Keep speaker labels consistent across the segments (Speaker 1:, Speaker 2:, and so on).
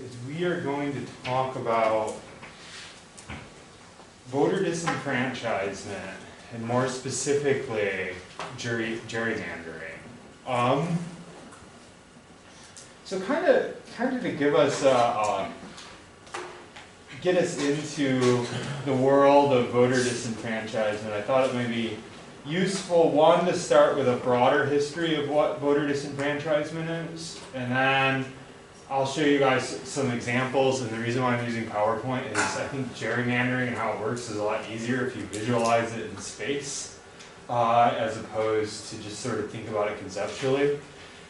Speaker 1: is we are going to talk about voter disenfranchisement, and more specifically, gerrymandering. So kind of to give us get us into the world of voter disenfranchisement, I thought it might be useful, one, to start with a broader history of what voter disenfranchisement is, and then I'll show you guys some examples. And the reason why I'm using PowerPoint is I think gerrymandering and how it works is a lot easier if you visualize it in space, as opposed to just sort of think about it conceptually.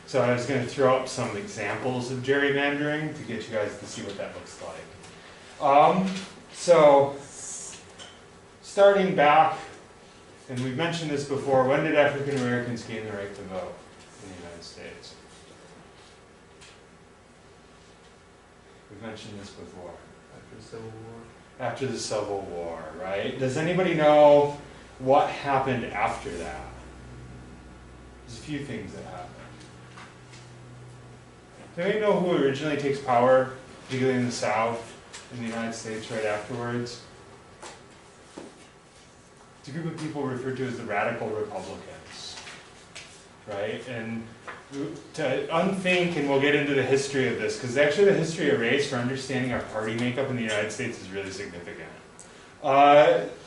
Speaker 1: So I was going to throw up some examples of gerrymandering to get you guys to see what that looks like. So starting back, and we've mentioned this before, when did African Americans gain the right to vote in the United States? We've mentioned this before.
Speaker 2: After the Civil War.
Speaker 1: After the Civil War, right? Does anybody know what happened after that? There's a few things that happened. Does anybody know who originally takes power, particularly in the South, in the United States right afterwards? It's a group of people referred to as the Radical Republicans, right? And to unthink, and we'll get into the history of this, because actually the history of race for understanding our party makeup in the United States is really significant.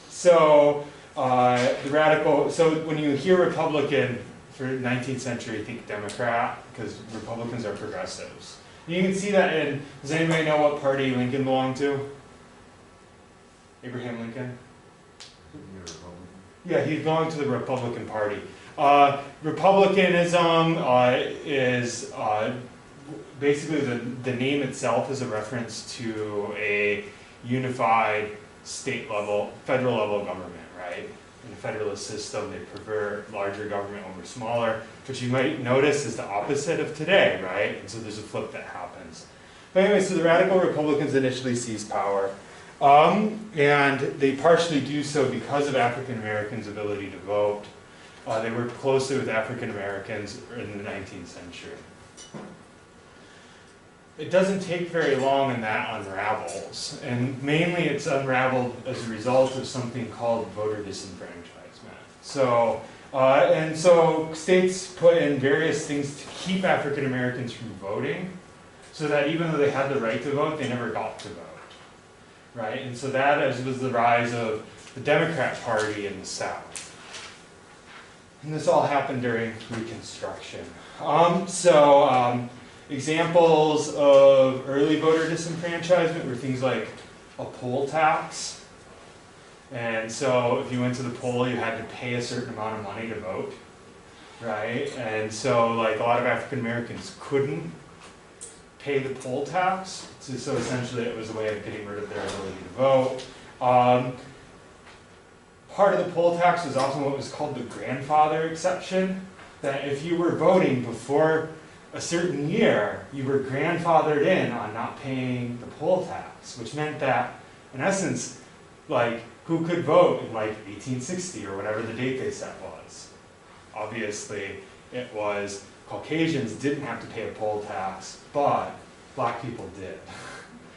Speaker 1: So when you hear Republican for 19th century, think Democrat, because Republicans are progressives. You can see that in, does anybody know what party Lincoln belonged to? Abraham Lincoln? Yeah, he belonged to the Republican Party. Republicanism is basically the name itself is a reference to a unified state level, federal level government, right? In the federalist system, they prefer larger government over smaller, which you might notice is the opposite of today, right? And so there's a flip that happens. But anyway, so the Radical Republicans initially seized power. And they partially do so because of African Americans' ability to vote. They worked closely with African Americans in the 19th century. It doesn't take very long and that unravels. And mainly it's unraveled as a result of something called voter disenfranchisement. So, and so states put in various things to keep African Americans from voting, so that even though they had the right to vote, they never got to vote. Right? And so that was the rise of the Democrat Party in the South. And this all happened during Reconstruction. Examples of early voter disenfranchisement were things like a poll tax. And so if you went to the poll, you had to pay a certain amount of money to vote. Right? And so like a lot of African Americans couldn't pay the poll tax, so essentially it was a way of getting rid of their ability to vote. Part of the poll tax was often what was called the grandfather exception, that if you were voting before a certain year, you were grandfathered in on not paying the poll tax, which meant that, in essence, like, who could vote in like 1860 or whatever the date they set was? Obviously, it was Caucasians didn't have to pay a poll tax, but black people did.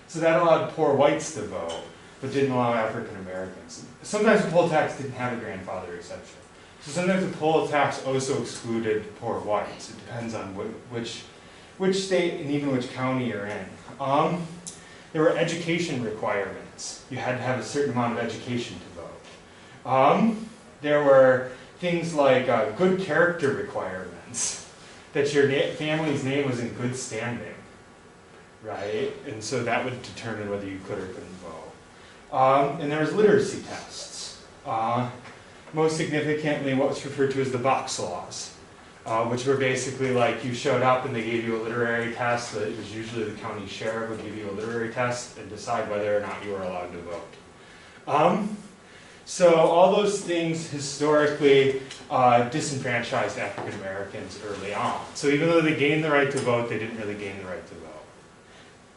Speaker 1: So that allowed poor whites to vote, but didn't allow African Americans. Sometimes the poll tax didn't have a grandfather exception. So sometimes the poll tax also excluded poor whites. It depends on which state and even which county you're in. There were education requirements. You had to have a certain amount of education to vote. There were things like good character requirements, that your family's name was in good standing, right? And so that would determine whether you could or couldn't vote. And there was literacy tests. Most significantly, what was referred to as the box laws, which were basically like you showed up and they gave you a literary test. It was usually the county sheriff would give you a literary test and decide whether or not you were allowed to vote. So all those things historically disenfranchised African Americans early on. So even though they gained the right to vote, they didn't really gain the right to vote.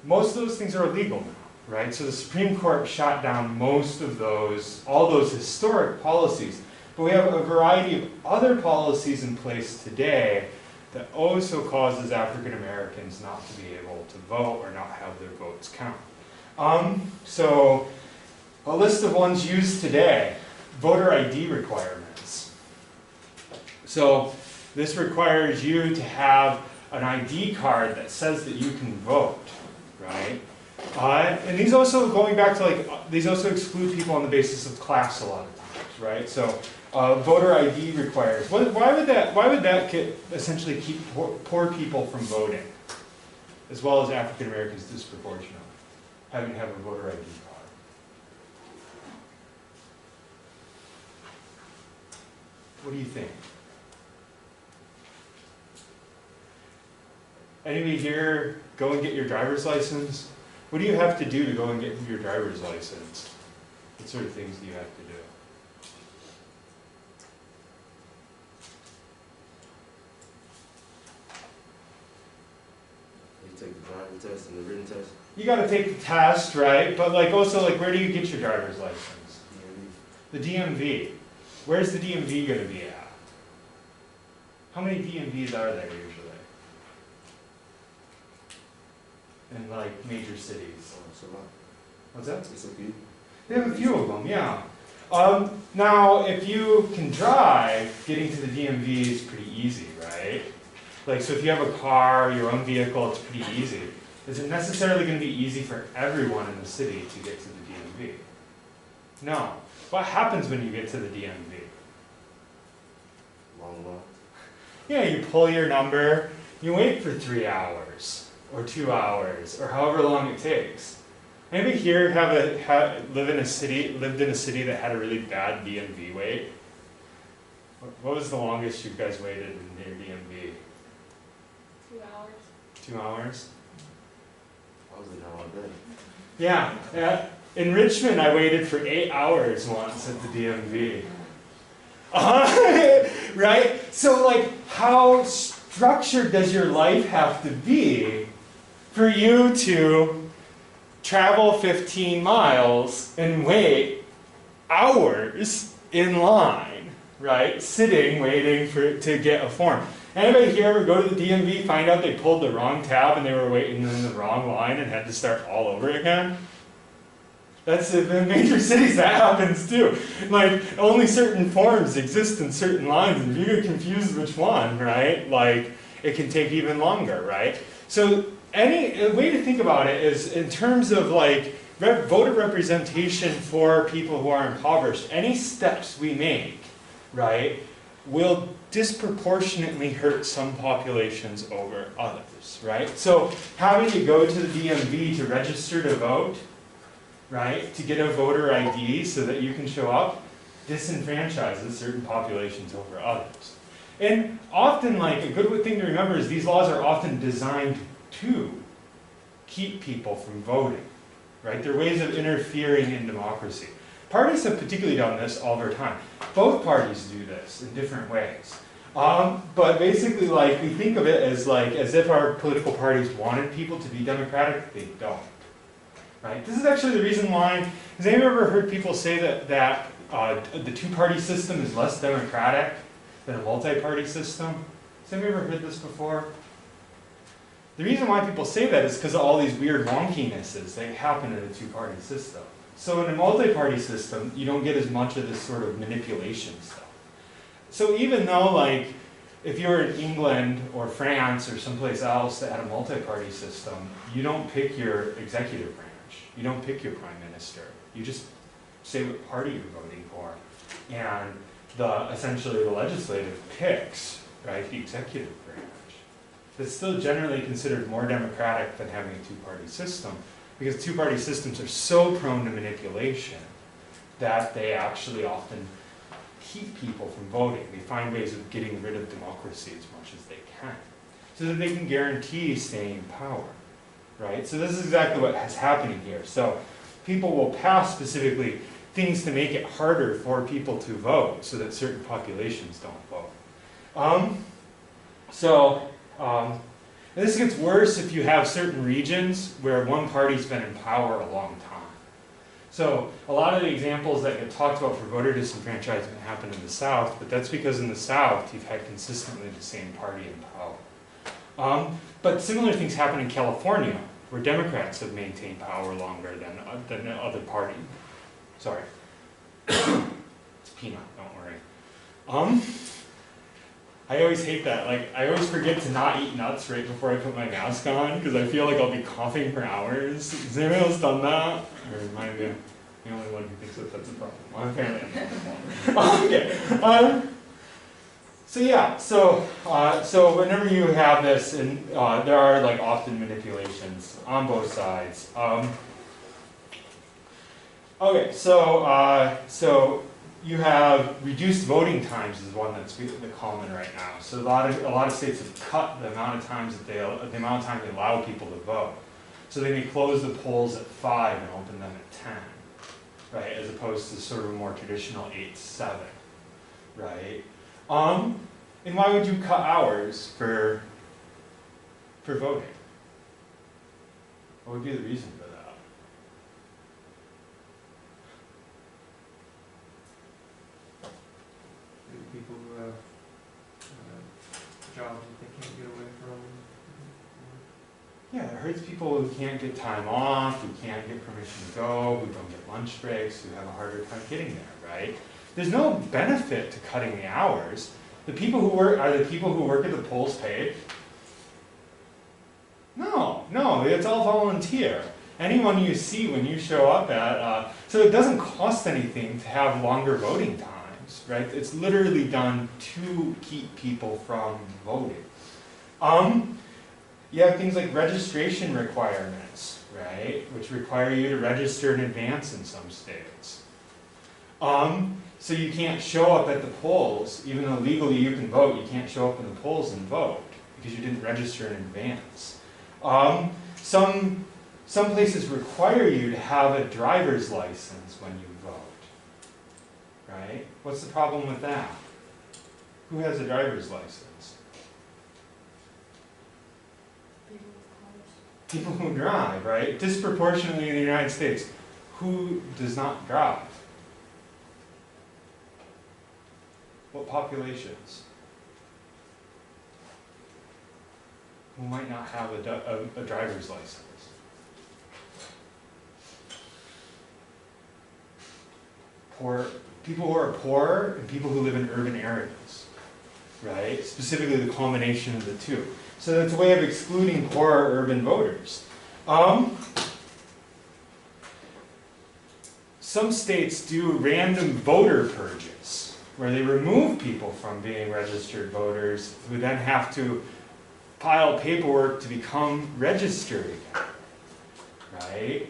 Speaker 1: Most of those things are illegal now, right? So the Supreme Court shot down most of those, all those historic policies. But we have a variety of other policies in place today that also causes African Americans not to be able to vote or not have their votes count. So a list of ones used today. Voter ID requirements. So this requires you to have an ID card that says that you can vote, right? And these also, going back to like, these also exclude people on the basis of class a lot of times, right? So voter ID requires, why would that essentially keep poor people from voting, as well as African Americans disproportionately, having to have a voter ID card? What do you think? Anybody here go and get your driver's license? What do you have to do to go and get your driver's license? What sort of things do you have to do?
Speaker 2: You take the driving test and the written test?
Speaker 1: You got to take the test, right? But like also, like, where do you get your driver's license?
Speaker 2: DMV.
Speaker 1: The DMV. Where's the DMV going to be at? How many DMVs are there usually? In like major cities.
Speaker 2: Oh, it's a lot.
Speaker 1: What's that?
Speaker 2: It's a few.
Speaker 1: They have a few of them, yeah. Now, if you can drive, getting to the DMV is pretty easy, right? Like, so if you have a car, your own vehicle, it's pretty easy. Is it necessarily going to be easy for everyone in the city to get to the DMV? No. What happens when you get to the DMV?
Speaker 2: Long line.
Speaker 1: Yeah, you pull your number, you wait for 3 hours, or 2 hours, or however long it takes. Anybody here lived in a city that had a really bad DMV wait? What was the longest you guys waited in your DMV?
Speaker 3: 2 hours.
Speaker 1: 2 hours?
Speaker 2: I was in there all day.
Speaker 1: Yeah. In Richmond, I waited for 8 hours once at the DMV. Right? So, like, how structured does your life have to be for you to travel 15 miles and wait hours in line, right? Sitting, waiting to get a form. Anybody here ever go to the DMV, find out they pulled the wrong tab and they were waiting in the wrong line and had to start all over again? That's in major cities, that happens too. Like, only certain forms exist in certain lines, and if you get confused which one, right, like, it can take even longer, right? So, a way to think about it is in terms of, like, voter representation for people who are impoverished. Any steps we make, right, will disproportionately hurt some populations over others, right? So, having to go to the DMV to register to vote, right, to get a voter ID so that you can show up, disenfranchises certain populations over others. And often, like, a good thing to remember is these laws are often designed to keep people from voting, right? They're ways of interfering in democracy. Parties have particularly done this all their time. Both parties do this in different ways. But basically, like, we think of it as if our political parties wanted people to be democratic. They don't. Right? This is actually the reason why. Has anyone ever heard people say that the two-party system is less democratic than a multi-party system? Has anyone ever heard this before? The reason why people say that is because of all these weird wonkinesses that happen in a two-party system. So in a multi-party system, you don't get as much of this sort of manipulation stuff. So even though, like, if you were in England or France or someplace else that had a multi-party system, you don't pick your executive branch. You don't pick your prime minister. You just say what party you're voting for. And essentially the legislative picks, right, the executive branch. It's still generally considered more democratic than having a two-party system, because two-party systems are so prone to manipulation that they actually often keep people from voting. They find ways of getting rid of democracy as much as they can, so that they can guarantee staying in power, right? So this is exactly what is happening here. So people will pass specifically things to make it harder for people to vote so that certain populations don't vote. And this gets worse if you have certain regions where one party's been in power a long time. So a lot of the examples that get talked about for voter disenfranchisement happen in the South, but that's because in the South you've had consistently the same party in power. But similar things happen in California, where Democrats have maintained power longer than the other party. Sorry. It's peanut, don't worry. I always hate that. Like, I always forget to not eat nuts right before I put my mask on, because I feel like I'll be coughing for hours. Has anyone else done that? Or am I the only one who thinks that that's a problem? Well, apparently I'm not. Okay. So yeah, so whenever you have this, and there are like often manipulations on both sides. Okay, so you have reduced voting times is one that's common right now. So a lot of states have cut the amount of times that they allow people to vote. So they may close the polls at 5 and open them at 10, right? As opposed to sort of a more traditional 8 to 7, right? And why would you cut hours for voting? What would be the reason for that?
Speaker 4: People who have jobs that they can't get away from.
Speaker 1: Yeah, it hurts people who can't get time off, who can't get permission to go, who don't get lunch breaks, who have a harder time getting there, right? There's no benefit to cutting the hours. The people who work, are the people who work at the polls paid? No, it's all volunteer. Anyone you see when you show up at, so it doesn't cost anything to have longer voting times, right? It's literally done to keep people from voting. You have things like registration requirements, right? Which require you to register in advance in some states. So you can't show up at the polls, even though legally you can vote, you can't show up in the polls and vote because you didn't register in advance. Some places require you to have a driver's license when you vote, right? What's the problem with that? Who has a driver's license? People who drive, right? Disproportionately in the United States, who does not drive? What populations? Who might not have a driver's license? People who are poor and people who live in urban areas, right? Specifically the combination of the two. So that's a way of excluding poorer urban voters. Some states do random voter purges, where they remove people from being registered voters who then have to file paperwork to become registered again, right?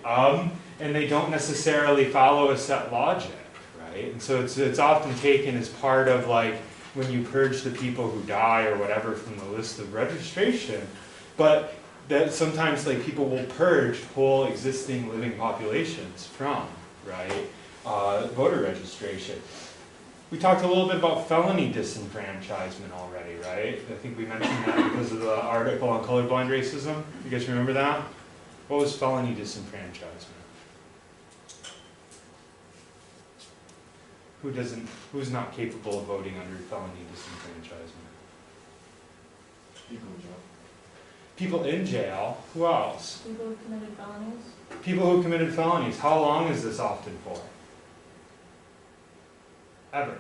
Speaker 1: And they don't necessarily follow a set logic, right? And so it's often taken as part of like when you purge the people who die or whatever from the list of registration, but that sometimes like people will purge whole existing living populations from, right, voter registration. We talked a little bit about felony disenfranchisement already, right? I think we mentioned that because of the article on colorblind racism. You guys remember that? What was felony disenfranchisement? Who's not capable of voting under felony disenfranchisement?
Speaker 2: People in jail.
Speaker 1: People in jail. Who else?
Speaker 3: People who committed felonies.
Speaker 1: People who committed felonies. How long is this often for? Ever.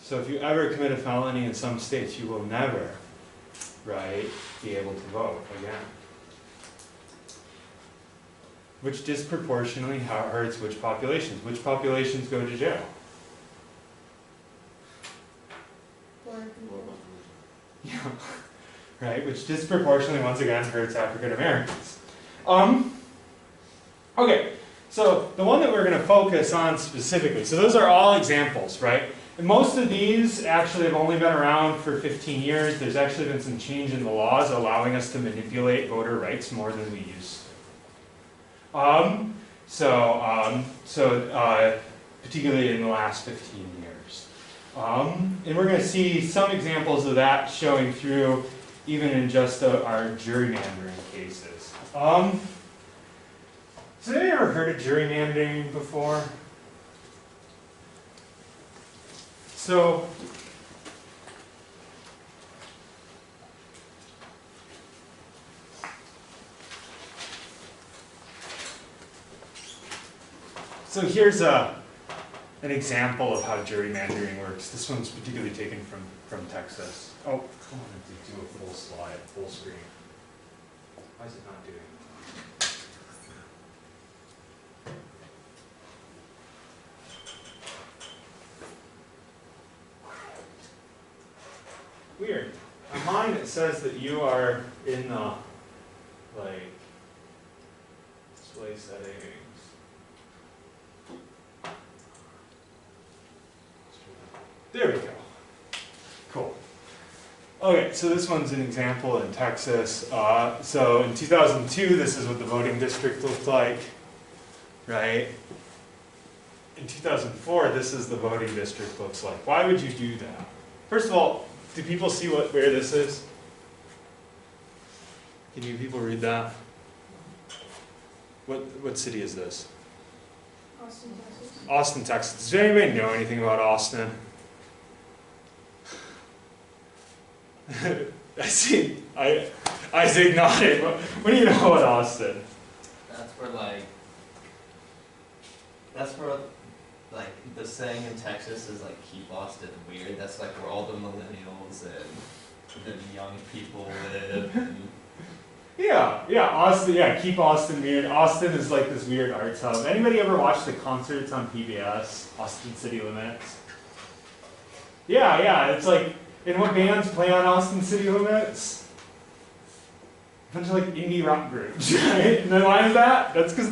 Speaker 1: So if you ever commit a felony in some states, you will never, right, be able to vote again. Which disproportionately hurts which populations? Which populations go to jail?
Speaker 3: Poor people.
Speaker 1: Yeah, right, which disproportionately, once again, hurts African Americans. Okay, so the one that we're going to focus on specifically, so those are all examples, right? And most of these actually have only been around for 15 years. There's actually been some change in the laws allowing us to manipulate voter rights more than we used to. Particularly in the last 15 years. And we're going to see some examples of that showing through even in just our gerrymandering cases. Has anyone ever heard of gerrymandering before? So, So here's an example of how gerrymandering works. This one's particularly taken from Texas. Oh, I wanted to do a full slide, full screen. Why is it not doing it? Weird. On mine it says that you are in the, like, display settings. There we go. Cool. Okay, so this one's an example in Texas. So in 2002, this is what the voting district looked like, right? In 2004, this is the voting district looks like. Why would you do that? First of all, do people see where this is? Can you people read that? What city is this?
Speaker 3: Austin, Texas.
Speaker 1: Austin, Texas. Does anybody know anything about Austin? I see. Isaac nodded. What do you know about Austin?
Speaker 5: That's where the saying in Texas is like keep Austin weird. That's like where all the millennials and the young people live. And
Speaker 1: Yeah, Austin, keep Austin weird. Austin is like this weird arts hub. Anybody ever watch the concerts on PBS? Austin City Limits? Yeah, it's like, and what bands play on Austin City Limits? A bunch of like indie rock groups, right? And then why is that? That's because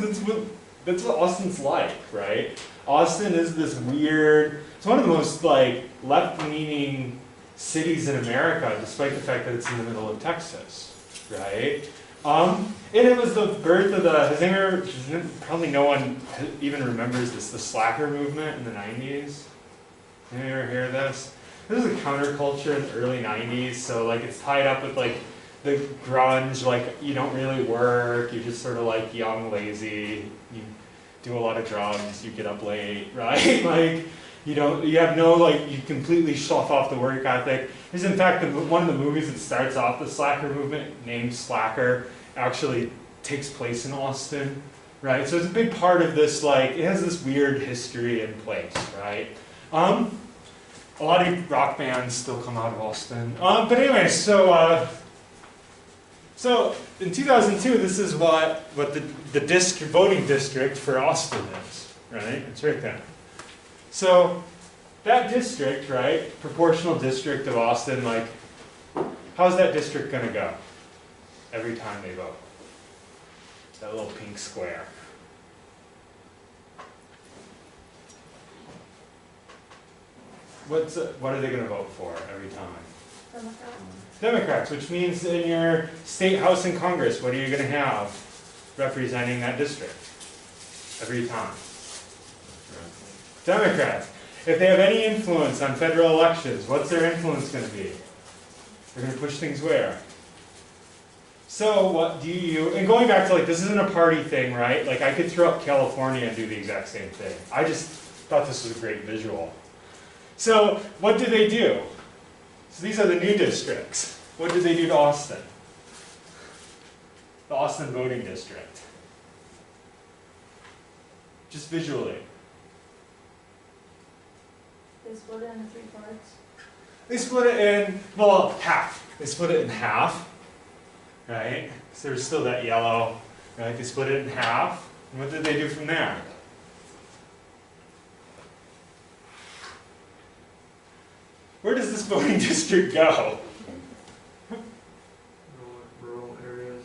Speaker 1: that's what Austin's like, right? Austin is this weird, it's one of the most like left-leaning cities in America, despite the fact that it's in the middle of Texas, right? And it was the birth of probably no one even remembers this, the slacker movement in the 90s. Anyone ever hear of this? This is a counterculture in the early 90s, so like it's tied up with like the grunge, like you don't really work, you're just sort of like young, lazy, you do a lot of drugs, you get up late, right? Like you have no, like, you completely slough off the work ethic. This is in fact one of the movies that starts off the slacker movement, named Slacker, actually takes place in Austin, right? So it's a big part of this, like, it has this weird history in place, right? A lot of rock bands still come out of Austin. But anyway, so in 2002, this is what the voting district for Austin is, right? It's right there. So that district, right, proportional district of Austin, like, how's that district going to go every time they vote? That little pink square. What are they going to vote for every time?
Speaker 3: Democrat.
Speaker 1: Democrats, which means in your state house and Congress, what are you going to have representing that district every time? Democrats. If they have any influence on federal elections, what's their influence going to be? They're going to push things where? So what do you, and going back to like, this isn't a party thing, right? Like I could throw up California and do the exact same thing. I just thought this was a great visual. So what do they do? So these are the new districts. What did they do to Austin? The Austin voting district. Just visually.
Speaker 3: They split it into 3 parts.
Speaker 1: They split it in, well, half. They split it in half, right? So there's still that yellow, right? They split it in half. And what did they do from there? Where does this voting district go?
Speaker 4: Rural areas.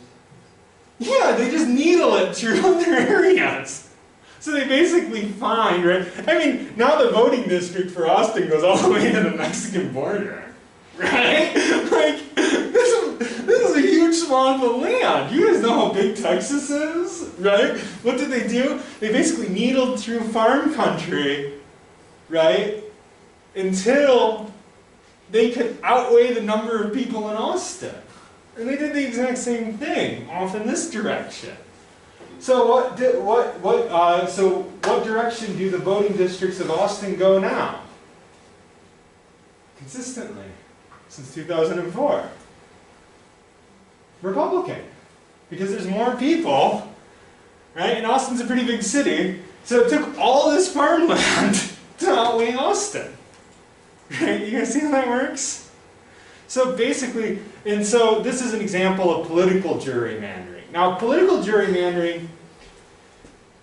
Speaker 1: Yeah, they just needle it through other areas. So they basically find, right? I mean, now the voting district for Austin goes all the way to the Mexican border, right? Like, this is a huge swath of land. You guys know how big Texas is, right? What did they do? They basically needled through farm country, right? Until they could outweigh the number of people in Austin. And they did the exact same thing, off in this direction. So what direction do the voting districts of Austin go now? Consistently, since 2004. Republican. Because there's more people, right? And Austin's a pretty big city, So it took all this farmland to outweigh Austin. Right? You guys see how that works? So basically, and so this is an example of political gerrymandering. Now, political gerrymandering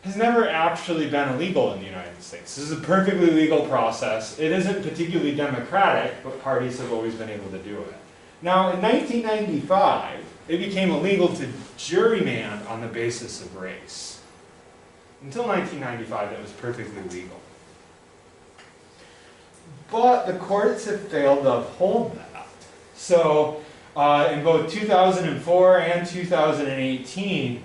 Speaker 1: has never actually been illegal in the United States. This is a perfectly legal process. It isn't particularly democratic, but parties have always been able to do it. Now, in 1995, it became illegal to gerrymander on the basis of race. Until 1995, that was perfectly legal. But the courts have failed to uphold that. So, in both 2004 and 2018,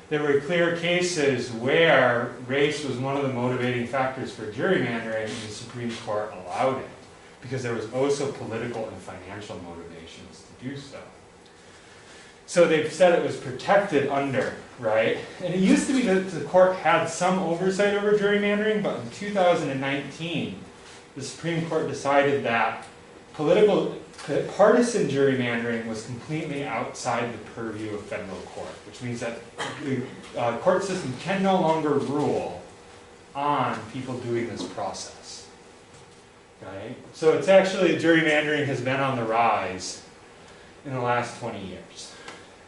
Speaker 1: there were clear cases where race was one of the motivating factors for gerrymandering, and the Supreme Court allowed it, because there was also political and financial motivations to do so. So they've said it was protected under, right? And it used to be that the court had some oversight over gerrymandering, but in 2019, the Supreme Court decided that partisan gerrymandering was completely outside the purview of federal court, which means that the court system can no longer rule on people doing this process. Okay? So it's actually, gerrymandering has been on the rise in the last 20 years.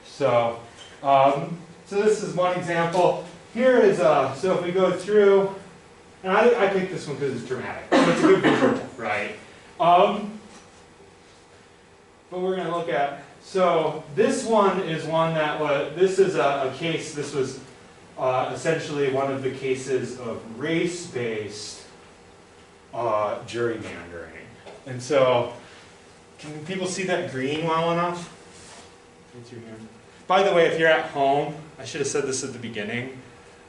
Speaker 1: So, so this is one example. Here is, so if we go through, and I picked this one because it's dramatic. So it's a good visual, right? But we're going to look at, so this one is one that was, this is a case, this was essentially one of the cases of race-based gerrymandering. And so, can people see that green well enough? By the way, if you're at home, I should have said this at the beginning,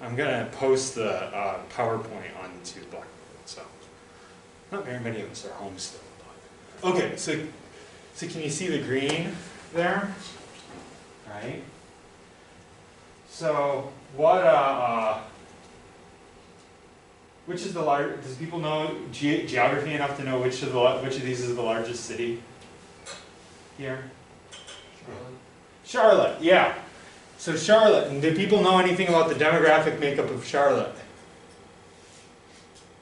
Speaker 1: I'm going to post the PowerPoint onto Blackboard, so not very many of us are home still. But. Okay, so can you see the green there? Right? So what, which is the largest, does people know geography enough to know which of these is the largest city here? Charlotte, yeah. So Charlotte, and do people know anything about the demographic makeup of Charlotte?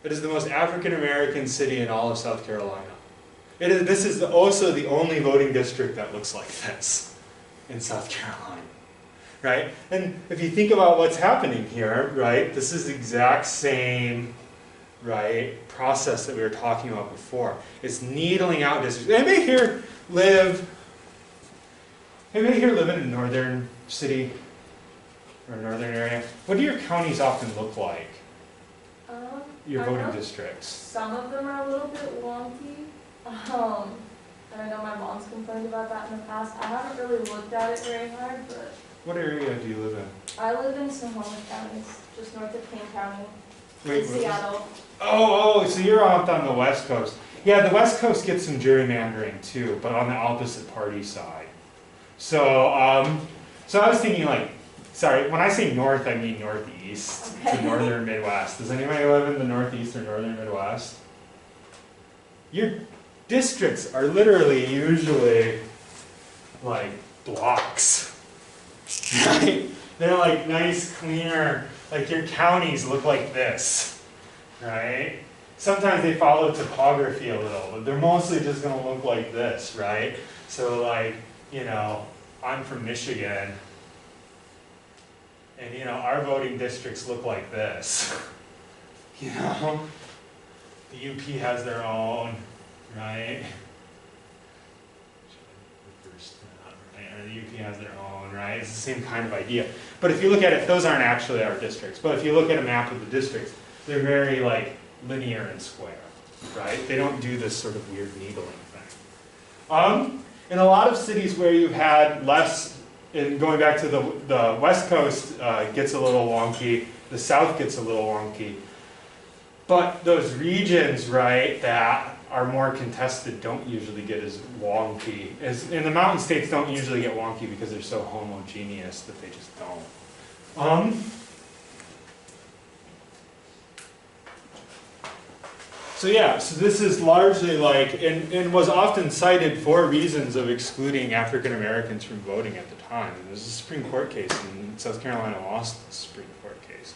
Speaker 1: It is the most African American city in all of South Carolina. This is also the only voting district that looks like this in South Carolina, right? And if you think about what's happening here, right, this is the exact same, right, process that we were talking about before. It's needling out districts. Anybody here live in a northern city or northern area? What do your counties often look like? Your voting districts?
Speaker 3: Some of them are a little bit wonky. And I know my mom's complained about that in the past. I haven't really looked at it very hard, but...
Speaker 1: What area do you live in?
Speaker 3: I live in Sonoma County, just north of King County,
Speaker 1: Wait,
Speaker 3: in Seattle.
Speaker 1: So you're out on the West Coast. Yeah, the West Coast gets some gerrymandering too, but on the opposite party side. So, so I was thinking like, sorry, when I say north, I mean northeast to northern Midwest. Does anybody live in the northeast or northern Midwest? Your districts are literally usually like blocks, right? They're like nice, cleaner, like your counties look like this, right? Sometimes they follow topography a little, but they're mostly just gonna look like this, right? So like, you know, I'm from Michigan, and you know, our voting districts look like this, you know? The UP has their own, right? Or the UP has their own, right? It's the same kind of idea. But if you look at it, those aren't actually our districts. But if you look at a map of the districts, they're very like linear and square, right? They don't do this sort of weird needling thing. In a lot of cities where you've had less, and going back to the West Coast gets a little wonky, the South gets a little wonky. But those regions, right, that are more contested don't usually get as wonky. And the mountain states don't usually get wonky because they're so homogeneous that they just don't. So yeah, so this is largely like, and was often cited for reasons of excluding African Americans from voting at the time. There was a Supreme Court case in South Carolina lost the Supreme Court case.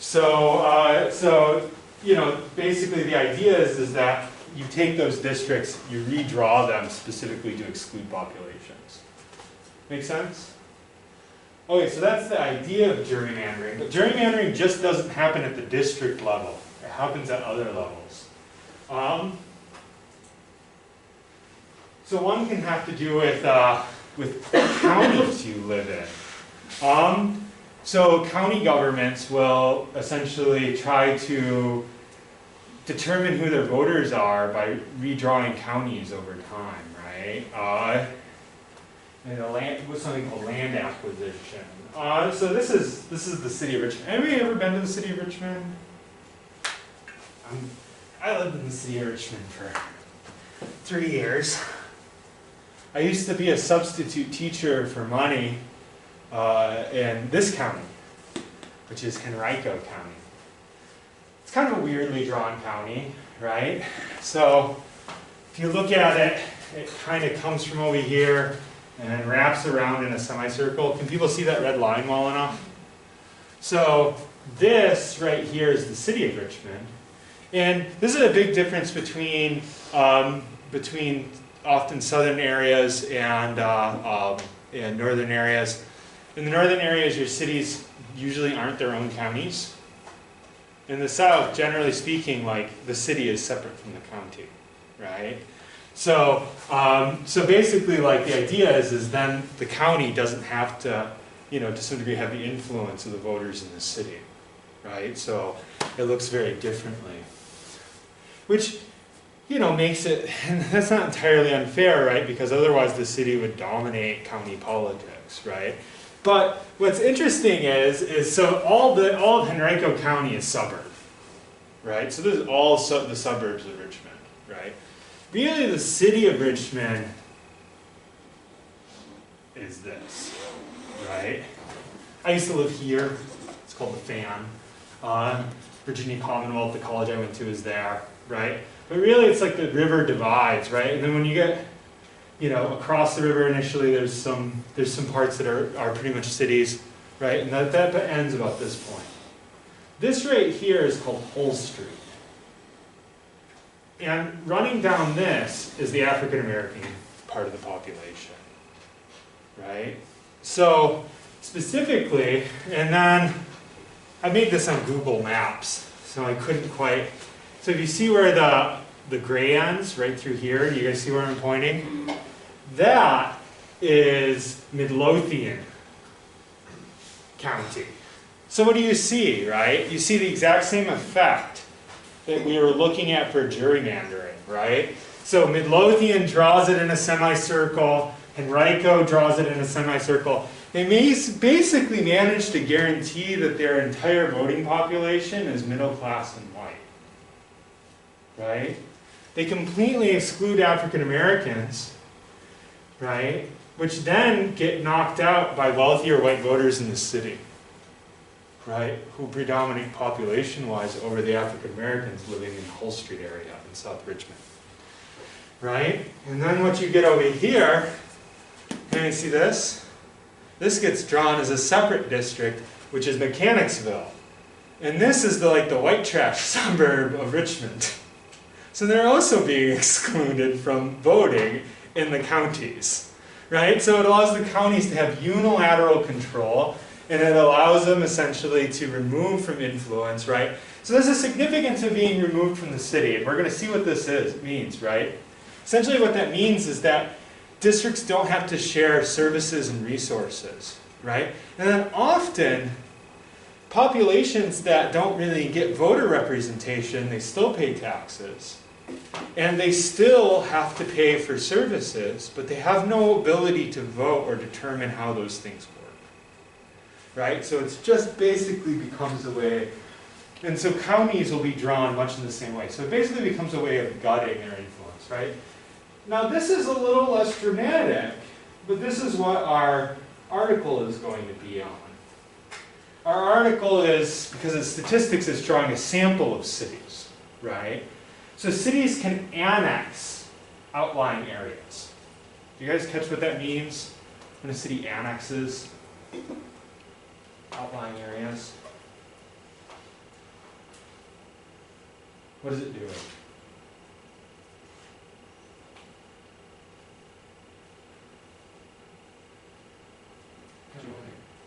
Speaker 1: So you know, basically the idea is that you take those districts, you redraw them specifically to exclude populations. Make sense? Okay, so that's the idea of gerrymandering. But gerrymandering just doesn't happen at the district level. It happens at other levels. So one can have to do with what counties you live in. So county governments will essentially try to determine who their voters are by redrawing counties over time, right? And with something called land acquisition. So this is the city of Richmond. Anybody ever been to the city of Richmond? I lived in the city of Richmond for 3 years. I used to be a substitute teacher for money in this county, which is Henrico County. It's kind of a weirdly drawn county, right? So if you look at it, it kind of comes from over here and then wraps around in a semicircle. Can people see that red line well enough? So this right here is the city of Richmond. And this is a big difference between often southern areas and northern areas. In the northern areas, your cities usually aren't their own counties. In the south, generally speaking, like the city is separate from the county, right? So, so basically, like the idea is then the county doesn't have to, you know, to some degree have the influence of the voters in the city, right? So it looks very differently, which, you know, makes it, and that's not entirely unfair, right? Because otherwise the city would dominate county politics, right? But what's interesting is so all of Henrico County is suburb, right? So this is all the suburbs of Richmond, right? Really, the city of Richmond is this, right? I used to live here. It's called the Fan. Virginia Commonwealth, the college I went to, is there, right? But really, it's like the river divides, right? And then when you get, you know, across the river initially, there's some parts that are pretty much cities, right? And that ends about this point. This right here is called Hull Street. And running down this is the African American part of the population, right? So specifically, and then I made this on Google Maps, so I couldn't quite. So if you see where the gray ends, right through here, you guys see where I'm pointing? That is Midlothian County. So what do you see, right? You see the exact same effect that we were looking at for gerrymandering, right? So Midlothian draws it in a semicircle, Henrico draws it in a semicircle. They basically managed to guarantee that their entire voting population is middle class and white, right? They completely exclude African Americans, right? Which then get knocked out by wealthier white voters in the city, right? Who predominate population-wise over the African Americans living in Hull Street area in South Richmond, right? And then what you get over here, can you see this? This gets drawn as a separate district, which is Mechanicsville. And this is the white trash suburb of Richmond. So they're also being excluded from voting in the counties, right? So it allows the counties to have unilateral control, and it allows them essentially to remove from influence, right? So there's a significance of being removed from the city, and we're going to see what this means, right? Essentially what that means is that districts don't have to share services and resources, right? And then often, populations that don't really get voter representation, they still pay taxes. And they still have to pay for services, but they have no ability to vote or determine how those things work, right? So it's just basically becomes a way, and so counties will be drawn much in the same way. So it basically becomes a way of gutting their influence, right? Now this is a little less dramatic, but this is what our article is going to be on. Our article is, because of statistics, is drawing a sample of cities, right? So cities can annex outlying areas. Do you guys catch what that means when a city annexes outlying areas? What is it doing?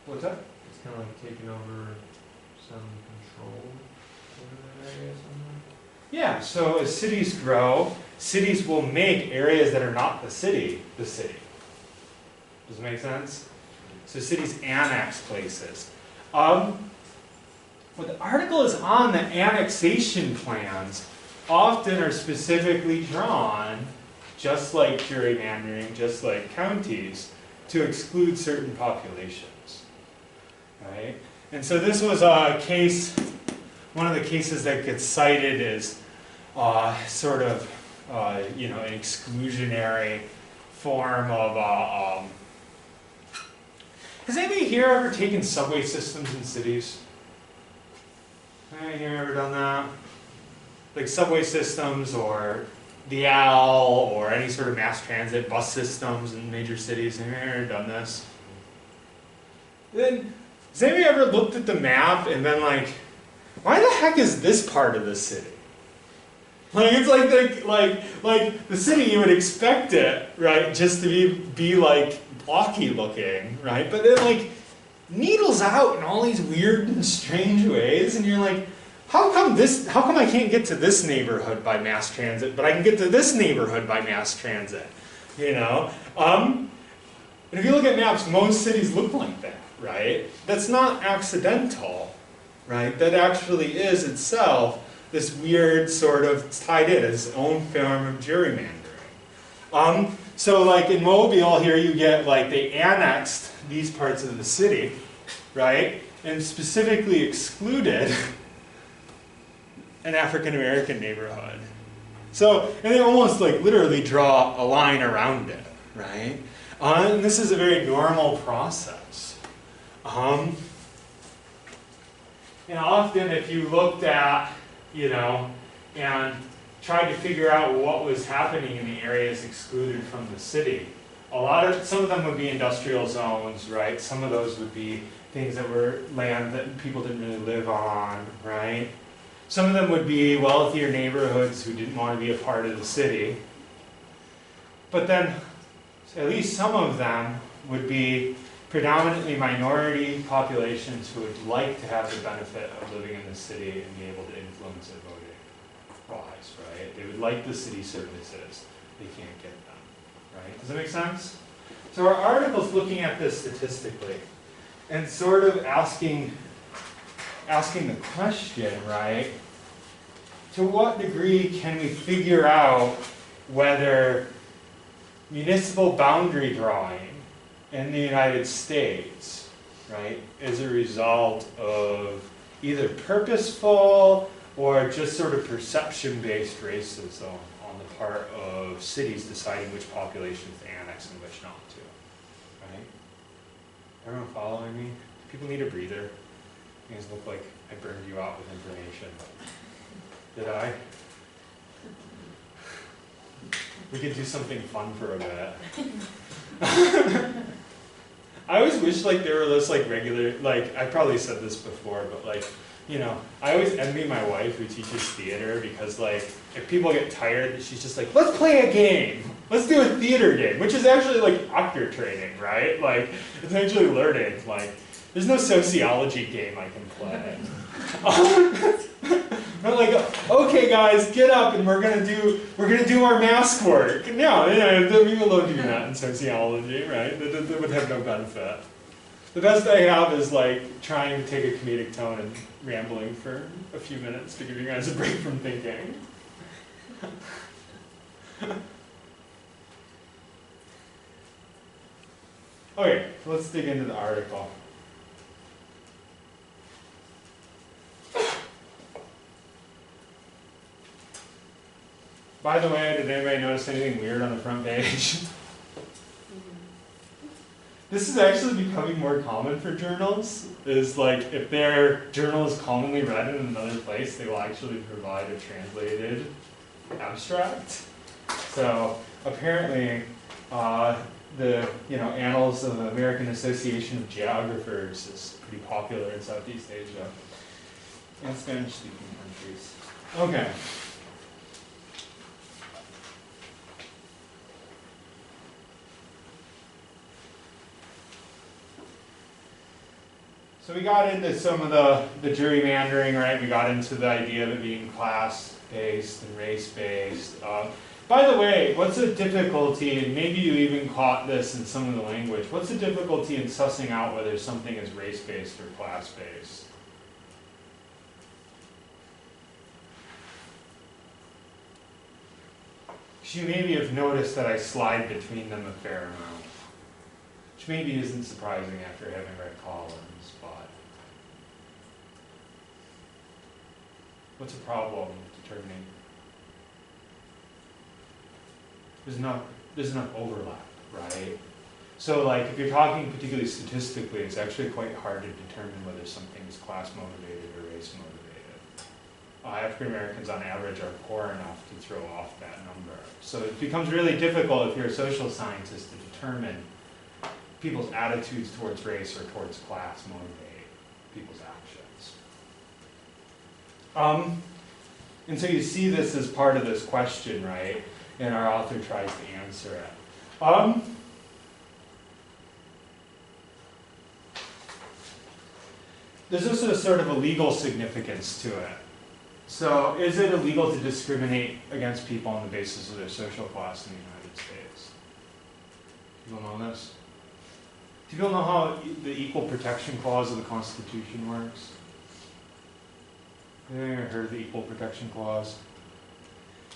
Speaker 1: What's that?
Speaker 4: It's kind of like taking over some control over that area somewhere.
Speaker 1: Yeah, so as cities grow, cities will make areas that are not the city, the city. Does it make sense? So cities annex places. What the article is on, the annexation plans often are specifically drawn, just like gerrymandering, just like counties, to exclude certain populations. Right? And so this was a case, one of the cases that gets cited is sort of, you know, an exclusionary form of. Has anybody here ever taken subway systems in cities? Anybody here ever done that? Like subway systems or the L or any sort of mass transit bus systems in major cities? Have you ever done this? Then, has anybody ever looked at the map and been like, why the heck is this part of the city? Like it's like the city, you would expect it, right, just to be like blocky looking, right? But then like needles out in all these weird and strange ways, and you're like, how come I can't get to this neighborhood by mass transit, but I can get to this neighborhood by mass transit? You know? And if you look at maps, most cities look like that, right? That's not accidental, right? That actually is itself this weird sort of tied in, its own form of gerrymandering. So like in Mobile here, you get like they annexed these parts of the city, right? And specifically excluded an African American neighborhood. So, and they almost like literally draw a line around it, right? And this is a very normal process. And often if you looked at, you know, and tried to figure out what was happening in the areas excluded from the city, some of them would be industrial zones, right? Some of those would be things that were land that people didn't really live on, right? Some of them would be wealthier neighborhoods who didn't want to be a part of the city. But then, at least some of them would be predominantly minority populations who would like to have the benefit of living in the city and be able to influence it voting-wise, right? They would like the city services. They can't get them, right? Does that make sense? So our article's looking at this statistically and sort of asking the question, right? To what degree can we figure out whether municipal boundary drawing in the United States, right, is a result of either purposeful or just sort of perception-based racism on the part of cities deciding which populations to annex and which not to, right? Everyone following me? Do people need a breather? You guys look like I burned you out with information. Did I? We could do something fun for a bit. I always wish like there were this like regular, like I probably said this before, but like, you know, I always envy my wife who teaches theater because like if people get tired, she's just like, let's play a game. Let's do a theater game, which is actually like actor training, right? Like it's actually learning. Like there's no sociology game I can play. I'm like, okay guys, get up and we're gonna do our mask work. No, people don't do that in sociology, right? That would have no benefit. The best I have is like trying to take a comedic tone and rambling for a few minutes to give you guys a break from thinking. Okay, let's dig into the article. By the way, did anybody notice anything weird on the front page? This is actually becoming more common for journals, is like if their journal is commonly read in another place, they will actually provide a translated abstract. So apparently the Annals of the American Association of Geographers is pretty popular in Southeast Asia and Spanish-speaking countries. Okay. So we got into some of the gerrymandering, right? We got into the idea of it being class-based and race-based. By the way, what's the difficulty, and maybe you even caught this in some of the language, what's the difficulty in sussing out whether something is race-based or class-based? You maybe have noticed that I slide between them a fair amount, which maybe isn't surprising after having read Collins, but what's a problem determining? There's enough overlap, right? So like if you're talking particularly statistically, it's actually quite hard to determine whether something is class motivated or race motivated. African Americans on average are poor enough to throw off that number. So it becomes really difficult if you're a social scientist to determine people's attitudes towards race or towards class motivate people's actions. And so you see this as part of this question, right? And our author tries to answer it. There's also sort of a legal significance to it. So is it illegal to discriminate against people on the basis of their social class in the United States? People know this? Do people know how the Equal Protection Clause of the Constitution works? Have you ever heard of the Equal Protection Clause?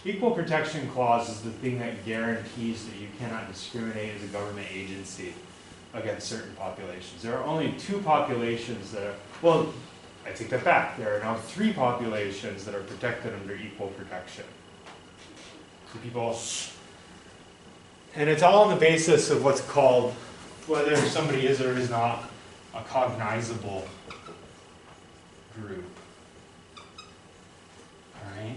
Speaker 1: Equal Protection Clause is the thing that guarantees that you cannot discriminate as a government agency against certain populations. There are only two populations that are, well, I take that back. There are now three populations that are protected under equal protection. So people, and it's all on the basis of what's called whether somebody is or is not a cognizable group. All right?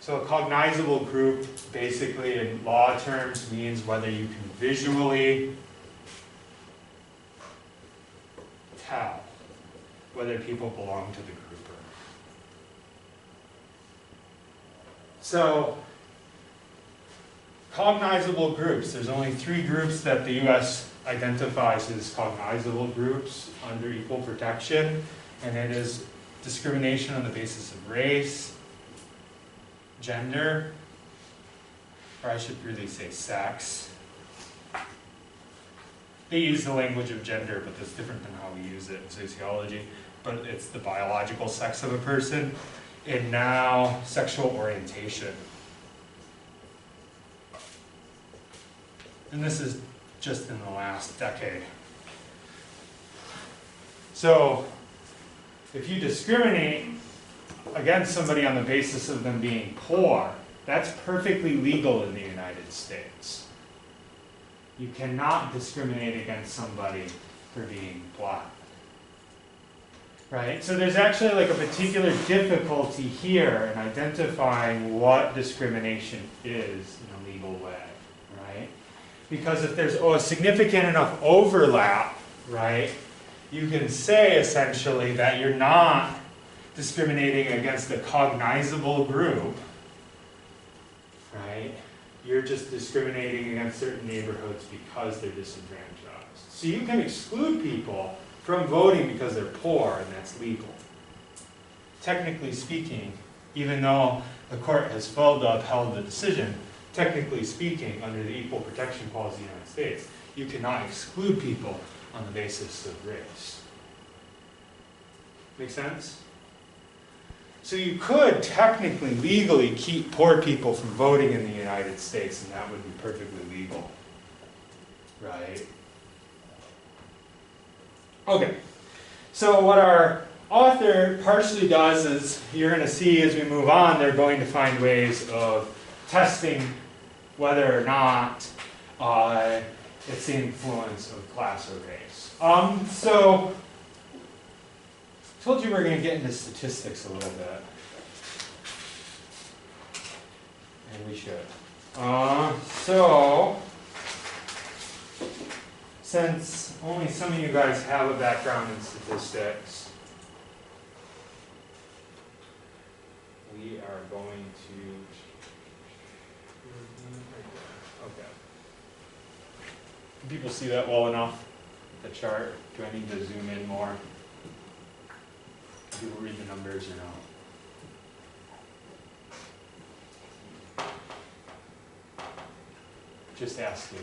Speaker 1: So a cognizable group basically in law terms means whether you can visually tell whether people belong to the group or not. So, cognizable groups. There's only three groups that the U.S. identifies as cognizable groups under equal protection, and it is discrimination on the basis of race, gender, or I should really say sex. They use the language of gender, but that's different than how we use it in sociology. But it's the biological sex of a person, and now sexual orientation. And this is just in the last decade. So, if you discriminate against somebody on the basis of them being poor, that's perfectly legal in the United States. You cannot discriminate against somebody for being black. Right? So there's actually like a particular difficulty here in identifying what discrimination is in a legal way. Right? Because if there's a significant enough overlap, right, you can say essentially that you're not discriminating against a cognizable group, right? You're just discriminating against certain neighborhoods because they're disenfranchised. So you can exclude people from voting because they're poor, and that's legal. Technically speaking, even though the court has failed to uphold the decision, technically speaking, under the Equal Protection Clause of the United States, you cannot exclude people on the basis of race. Make sense? So you could technically, legally keep poor people from voting in the United States, and that would be perfectly legal. Right? Okay. So what our author partially does is, you're going to see as we move on, they're going to find ways of testing whether or not it's the influence of class or race. So, I told you we were going to get into statistics a little bit. And we should. So, since only some of you guys have a background in statistics, we are going to, okay. Can people see that well enough, the chart? Do I need to zoom in more? Can people read the numbers or not? Just asking.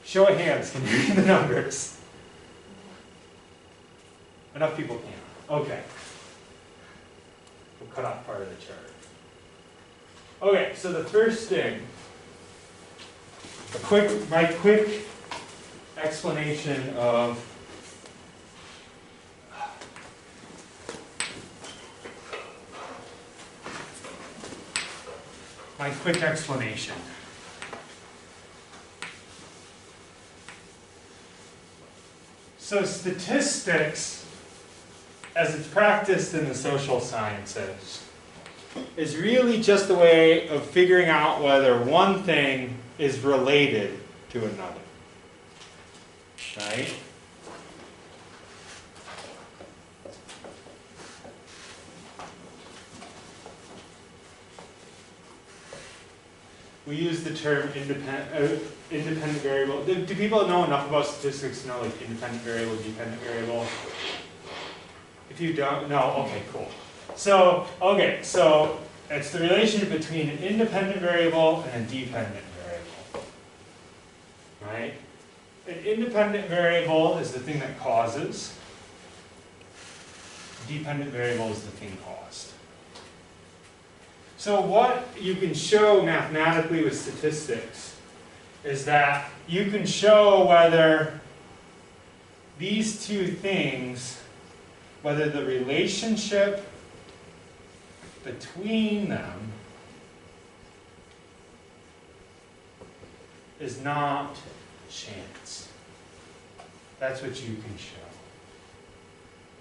Speaker 1: Show of hands, can you read the numbers? Enough people can. Okay. We'll cut off part of the chart. Okay, so the first thing, my quick explanation of So statistics, as it's practiced in the social sciences, is really just a way of figuring out whether one thing is related to another. Right? We use the term independent variable. Do people know enough about statistics to know like independent variable, dependent variable? If you don't, no, okay, cool. So it's the relationship between an independent variable and a dependent variable. Right? An independent variable is the thing that causes. A dependent variable is the thing caused. So what you can show mathematically with statistics is that you can show whether these two things, whether the relationship between them is not chance. That's what you can show.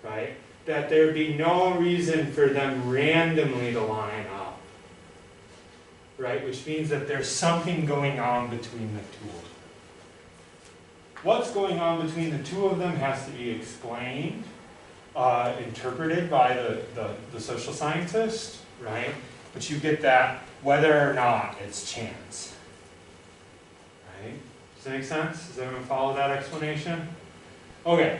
Speaker 1: Right? That there'd be no reason for them randomly to line up. Right? Which means that there's something going on between the two of them. What's going on between the two of them has to be explained, interpreted by the social scientist, right? But you get that whether or not it's chance. Right? Does that make sense? Does everyone follow that explanation? Okay.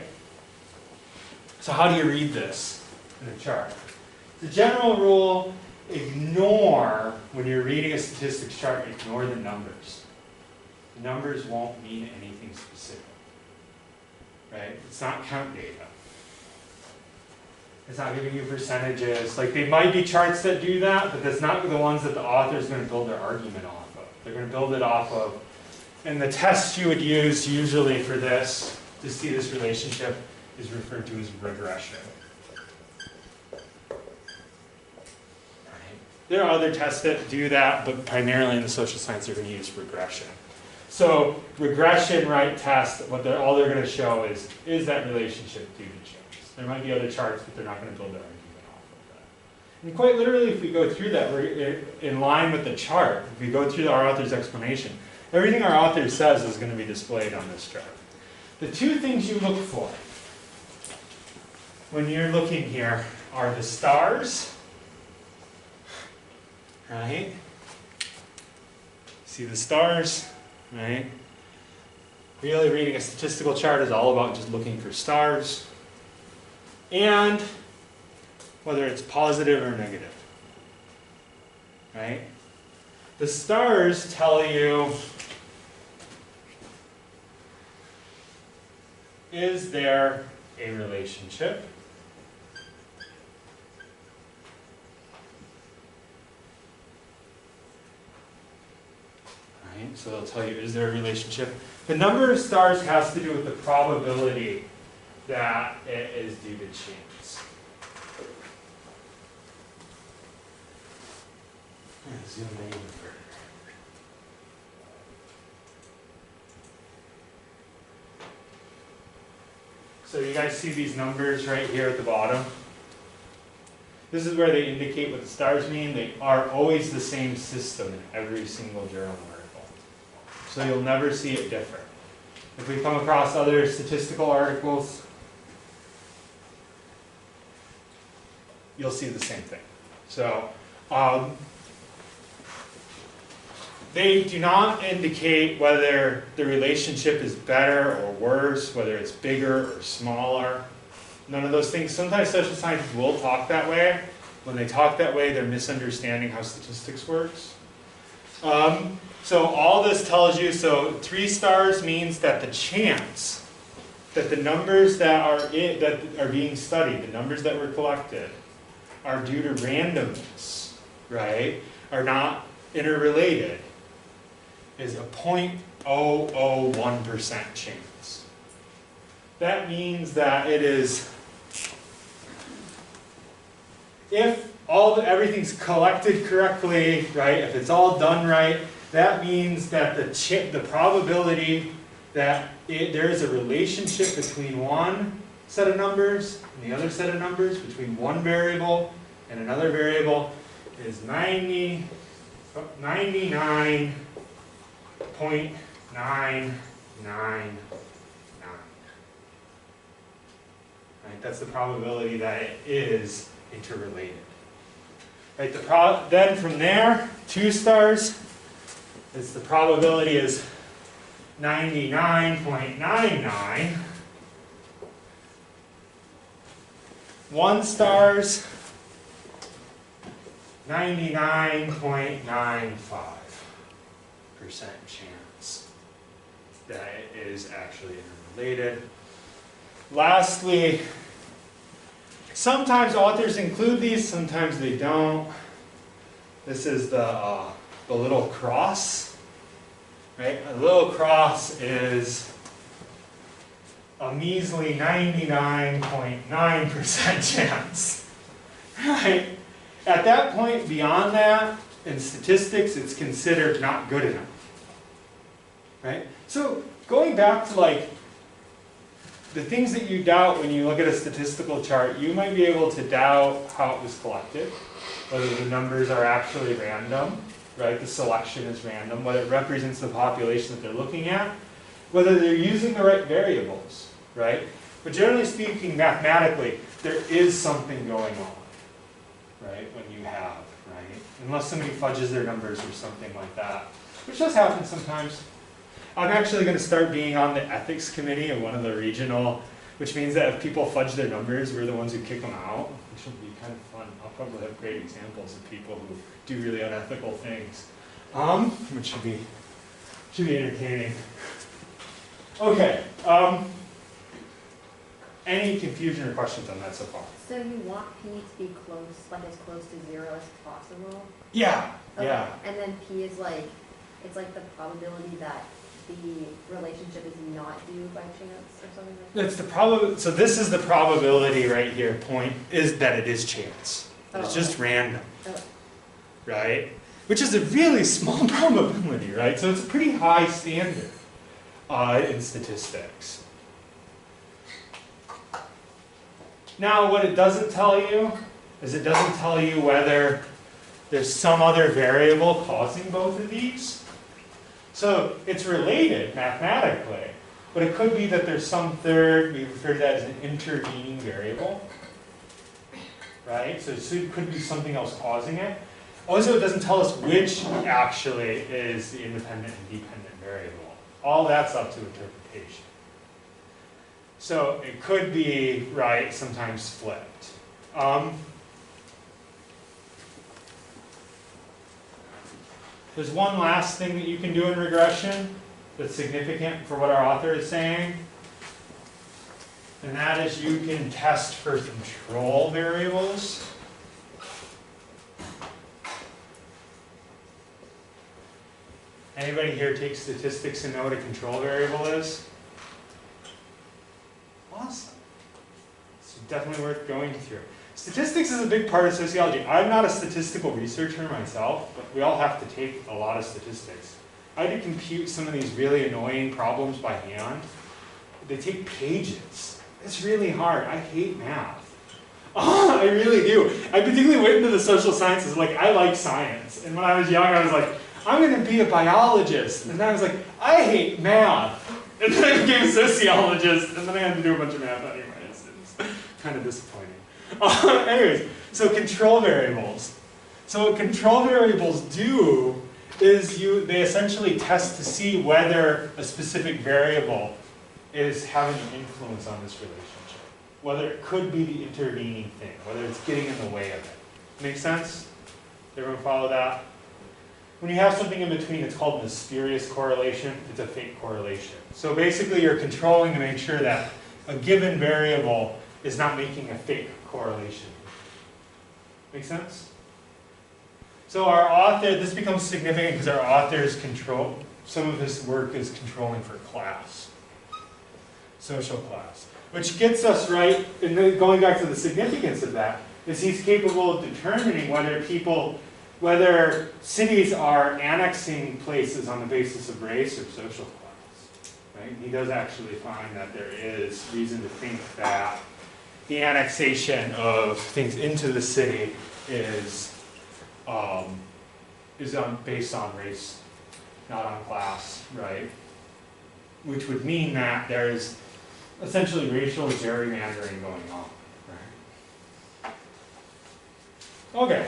Speaker 1: So how do you read this in a chart? The general rule, ignore, when you're reading a statistics chart, ignore the numbers. The numbers won't mean anything specific. Right? It's not count data. It's not giving you percentages. Like, they might be charts that do that, but that's not the ones that the author is going to build their argument off of. They're going to build it off of, and the test you would use usually for this, to see this relationship, is referred to as regression. There are other tests that do that, but primarily in the social science, they're going to use regression. So regression, right, test, all they're going to show is that relationship due to chance. There might be other charts, but they're not going to build their argument off of that. And quite literally, if we go through that, we're in line with the chart. If we go through our author's explanation, everything our author says is going to be displayed on this chart. The two things you look for when you're looking here are the stars. Right? See the stars, right? Really reading a statistical chart is all about just looking for stars. And whether it's positive or negative. Right? The stars tell you, is there a relationship? So they'll tell you, is there a relationship? The number of stars has to do with the probability that it is due to chance. Zoom in even further. So you guys see these numbers right here at the bottom? This is where they indicate what the stars mean. They are always the same system in every single journal article. So you'll never see it different. If we come across other statistical articles, you'll see the same thing. So they do not indicate whether the relationship is better or worse, whether it's bigger or smaller. None of those things. Sometimes social scientists will talk that way. When they talk that way, they're misunderstanding how statistics works. So all this tells you, so 3 stars means that the chance that the numbers that are being studied, the numbers that were collected, are due to randomness, right, are not interrelated, is a 0.001% chance. That means that it is, if everything's collected correctly, right, if it's all done right, that means that the probability that there is a relationship between one set of numbers and the other set of numbers, between one variable and another variable, is 99.999. Right, that's the probability that it is interrelated. Right, then from there, 2 stars, the probability is 99.99. 1 stars, 99.95% chance that it is actually interrelated. Lastly, sometimes authors include these, sometimes they don't. This is the little cross, right? A little cross is a measly 99.9% chance, right? At that point, beyond that, in statistics, it's considered not good enough, right? So going back to like the things that you doubt when you look at a statistical chart, you might be able to doubt how it was collected, whether the numbers are actually random, right? The selection is random, whether it represents the population that they're looking at, whether they're using the right variables, right? But generally speaking, mathematically, there is something going on, right, when you have, right? Unless somebody fudges their numbers or something like that, which does happen sometimes. I'm actually going to start being on the ethics committee of one of the regional, which means that if people fudge their numbers, we're the ones who kick them out, which will be kind of fun. I'll probably have great examples of people who do really unethical things, which should be entertaining. Okay. Any confusion or questions on that so far?
Speaker 6: So you want P to be close, like as close to 0 as possible?
Speaker 1: Yeah.
Speaker 6: Okay.
Speaker 1: Yeah.
Speaker 6: And then P is like, it's like the probability that the relationship is not due by chance or something like that?
Speaker 1: It's the so this is the probability right here, point, is that it is chance. It's just random, right? Which is a really small probability, right? So it's a pretty high standard in statistics. Now, what it doesn't tell you is it doesn't tell you whether there's some other variable causing both of these. So it's related mathematically, but it could be that there's some third, we refer to that as an intervening variable, right? So it could be something else causing it. Also, it doesn't tell us which actually is the independent and dependent variable. All that's up to interpretation. So it could be, right, sometimes flipped. There's one last thing that you can do in regression that's significant for what our author is saying. And that is you can test for control variables. Anybody here take statistics and know what a control variable is? Awesome. It's definitely worth going through. Statistics is a big part of sociology. I'm not a statistical researcher myself, but we all have to take a lot of statistics. I had to compute some of these really annoying problems by hand. They take pages. It's really hard. I hate math. I really do. I particularly went into the social sciences. Like, I like science. And when I was young, I was like, I'm going to be a biologist. And then I was like, I hate math. And then I became a sociologist. And then I had to do a bunch of math anyways. It was kind of disappointing. Anyways, so control variables. So what control variables do is they essentially test to see whether a specific variable is having an influence on this relationship. Whether it could be the intervening thing, whether it's getting in the way of it. Make sense? Everyone follow that? When you have something in between, it's called the spurious correlation. It's a fake correlation. So basically you're controlling to make sure that a given variable is not making a fake correlation. Make sense? So our author, this becomes significant because our author's control, some of his work is controlling for class, social class. Which gets us right, and then going back to the significance of that, is he's capable of determining whether cities are annexing places on the basis of race or social class. Right? He does actually find that there is reason to think that the annexation of things into the city is based on race, not on class, right? Which would mean that there's essentially racial gerrymandering going on, right? Okay.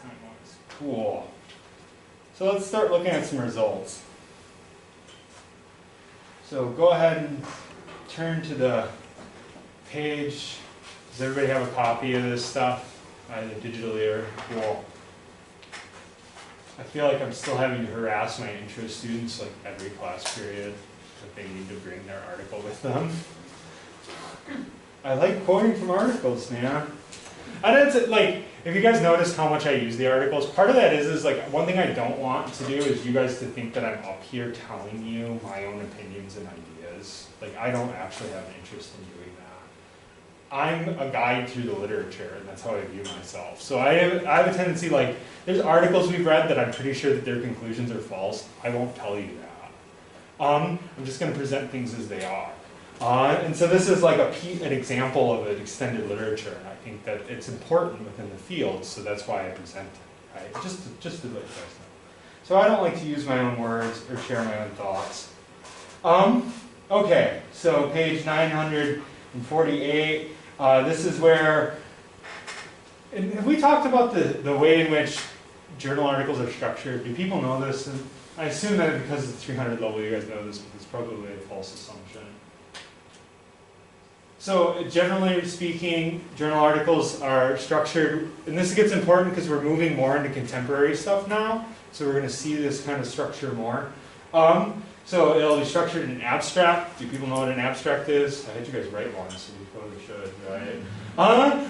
Speaker 1: Time-wise. Cool. So let's start looking at some results. So go ahead and turn to the page. Does everybody have a copy of this stuff? Either digitally or cool. I feel like I'm still having to harass my intro students like every class period that they need to bring their article with them. I like quoting from articles, man. And it's like, if you guys notice how much I use the articles, part of that is like one thing I don't want to do is you guys to think that I'm up here telling you my own opinions and ideas. Like I don't actually have an interest in doing that. I'm a guide through the literature, and that's how I view myself. So I have a tendency, like, there's articles we've read that I'm pretty sure that their conclusions are false. I won't tell you that. I'm just going to present things as they are. And so this is like an example of an extended literature, and I think that it's important within the field, so that's why I present it, right? Just to let you guys know. So I don't like to use my own words or share my own thoughts. Okay, so page 948. This is where, and have we talked about the way in which journal articles are structured? Do people know this? And I assume that because it's 300 level, you guys know this, but it's probably a false assumption. So generally speaking, journal articles are structured, and this gets important because we're moving more into contemporary stuff now, so we're going to see this kind of structure more. So it'll be structured in abstract. Do people know what an abstract is? I had you guys write one, so you probably should, right?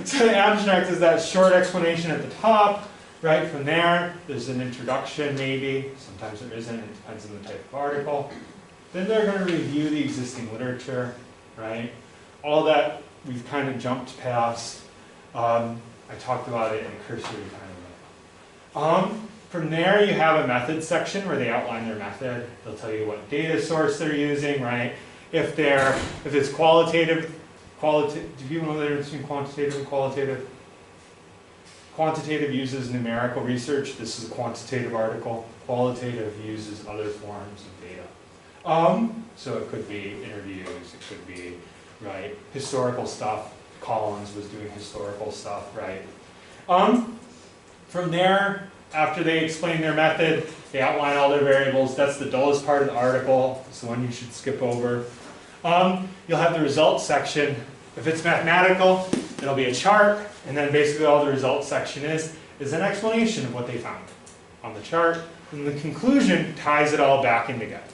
Speaker 1: So the abstract is that short explanation at the top, right? From there, there's an introduction maybe. Sometimes there isn't, it depends on the type of article. Then they're going to review the existing literature, right? All that we've kind of jumped past. I talked about it in a cursory kind of way. From there, you have a method section where they outline their method. They'll tell you what data source they're using, right? If it's qualitative, do people know the difference between quantitative and qualitative? Quantitative uses numerical research. This is a quantitative article. Qualitative uses other forms of data. So it could be interviews, it could be, right, historical stuff. Collins was doing historical stuff, right? From there, after they explain their method, they outline all their variables. That's the dullest part of the article. It's the one you should skip over. You'll have the results section. If it's mathematical, it'll be a chart, and then basically all the results section is an explanation of what they found on the chart. And the conclusion ties it all back in together,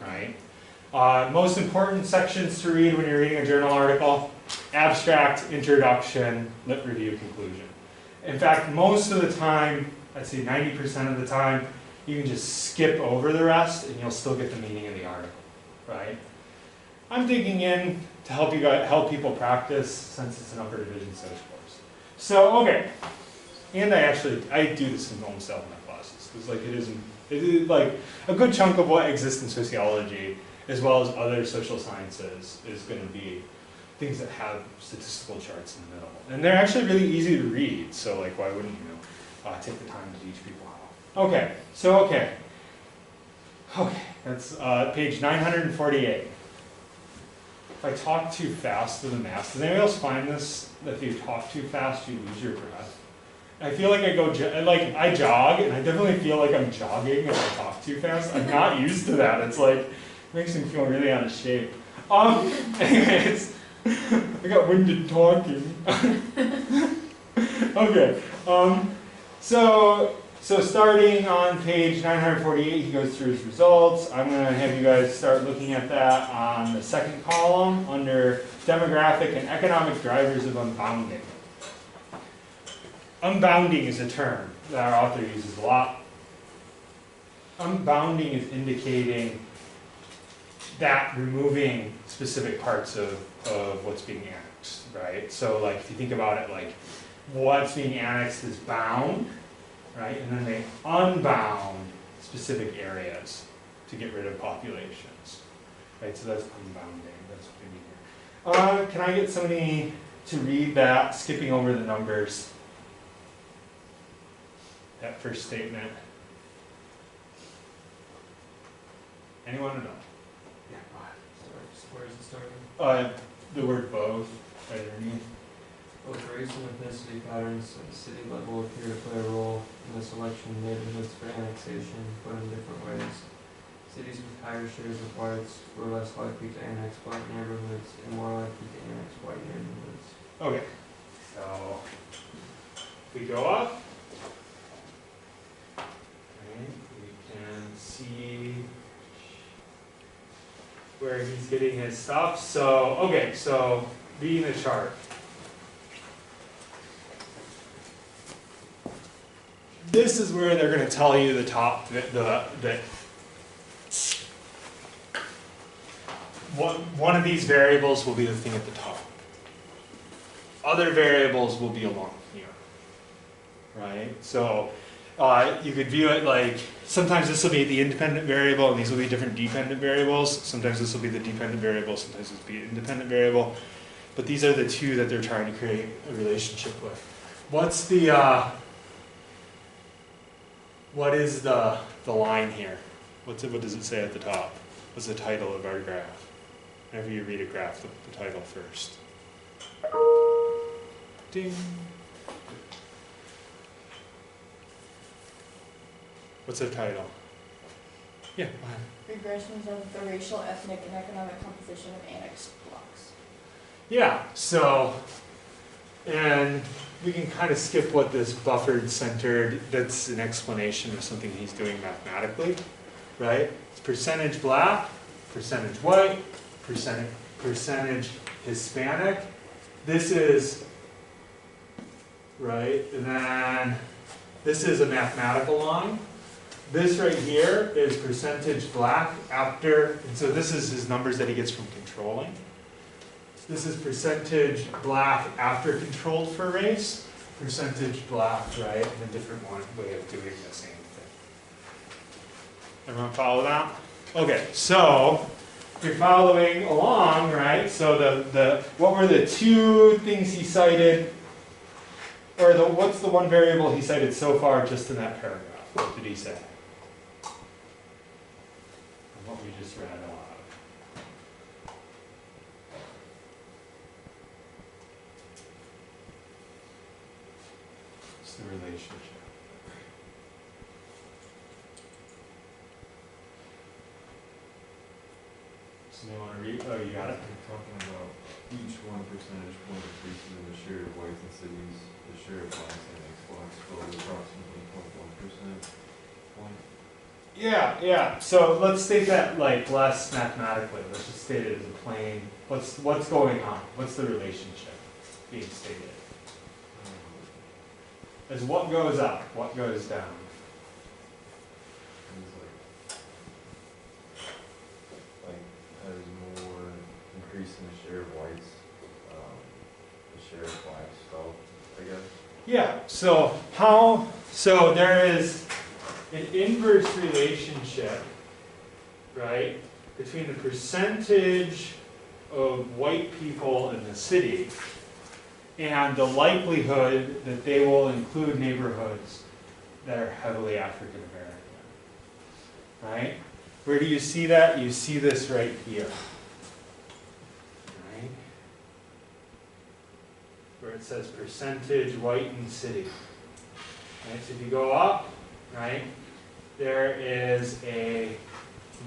Speaker 1: right? Most important sections to read when you're reading a journal article: abstract, introduction, lit review, conclusion. In fact, most of the time, I'd say 90% of the time, you can just skip over the rest and you'll still get the meaning of the article, right? I'm digging in to help people practice since it's an upper division social course. So, okay, and I do this in almost all of my classes. It's like it is like a good chunk of what exists in sociology, as well as other social sciences, is going to be things that have statistical charts in the middle. And they're actually really easy to read, so like why wouldn't you take the time to teach people how? Okay, so okay, that's page 948. If I talk too fast to the mass, does anybody else find this, that if you talk too fast, you lose your breath? I feel like I jog, and I definitely feel like I'm jogging if I talk too fast. I'm not used to that. It's like, it makes me feel really out of shape. Anyways, I got winded talking. Okay, so starting on page 948, he goes through his results. I'm going to have you guys start looking at that on the second column under demographic and economic drivers of unbounding. Unbounding is a term that our author uses a lot. Unbounding is indicating that removing specific parts of what's being annexed, right? So like if you think about it, like what's being annexed is bound, right? And then they unbound specific areas to get rid of populations, right? So that's unbounding, that's what we need here. Can I get somebody to read that, skipping over the numbers? That first statement. Anyone at all? Yeah, go ahead.
Speaker 4: Sorry, where is it starting?
Speaker 1: The word both, right underneath.
Speaker 4: Both race and ethnicity patterns at the city level appear to play a role in the selection of neighborhoods for annexation, but in different ways. Cities with higher shares of whites were less likely to annex black neighborhoods and more likely to annex white neighborhoods.
Speaker 1: Okay, so if we go up, right, we can see where he's getting his stuff. So, okay, so reading the chart. This is where they're going to tell you the top, one of these variables will be the thing at the top. Other variables will be along here, right? So you could view it like, sometimes this will be the independent variable and these will be different dependent variables. Sometimes this will be the dependent variable, sometimes this will be an independent variable. But these are the two that they're trying to create a relationship with. What's the, what is the line here? What does it say at the top? What's the title of our graph? Whenever you read a graph, the title first. Ding. What's the title? Yeah, go ahead.
Speaker 7: Regressions of the racial, ethnic, and economic composition of annexed blocks.
Speaker 1: Yeah, so, and we can kind of skip what this buffered centered, that's an explanation of something he's doing mathematically, right? It's percentage black, percentage white, percentage Hispanic. This is, right, and then this is a mathematical line. This right here is percentage black after, and so this is his numbers that he gets from controlling. This is percentage black after controlled for race, percentage black, right, and a different way of doing the same thing. Everyone follow that? Okay, so if you're following along, right, so what were the two things he cited, or what's the one variable he cited so far just in that paragraph? What did he say? What we just read aloud. It's the relationship. So they want to read? Oh, you got it?
Speaker 2: We're talking about each 1 percentage point increases in the share of whites in cities, the share of blacks and blacks fell approximately 0.1% point.
Speaker 1: Yeah. So let's state that like less mathematically. Let's just state it as a plain. What's going on? What's the relationship being stated? As what goes up, what goes down?
Speaker 2: Like has more increase in the share of whites, the share of blacks fell, I guess.
Speaker 1: Yeah. So there is an inverse relationship, right, between the percentage of white people in the city and the likelihood that they will include neighborhoods that are heavily African American, right? Where do you see that? You see this right here, right? Where it says percentage white in city. Right? So if you go up, right, there is a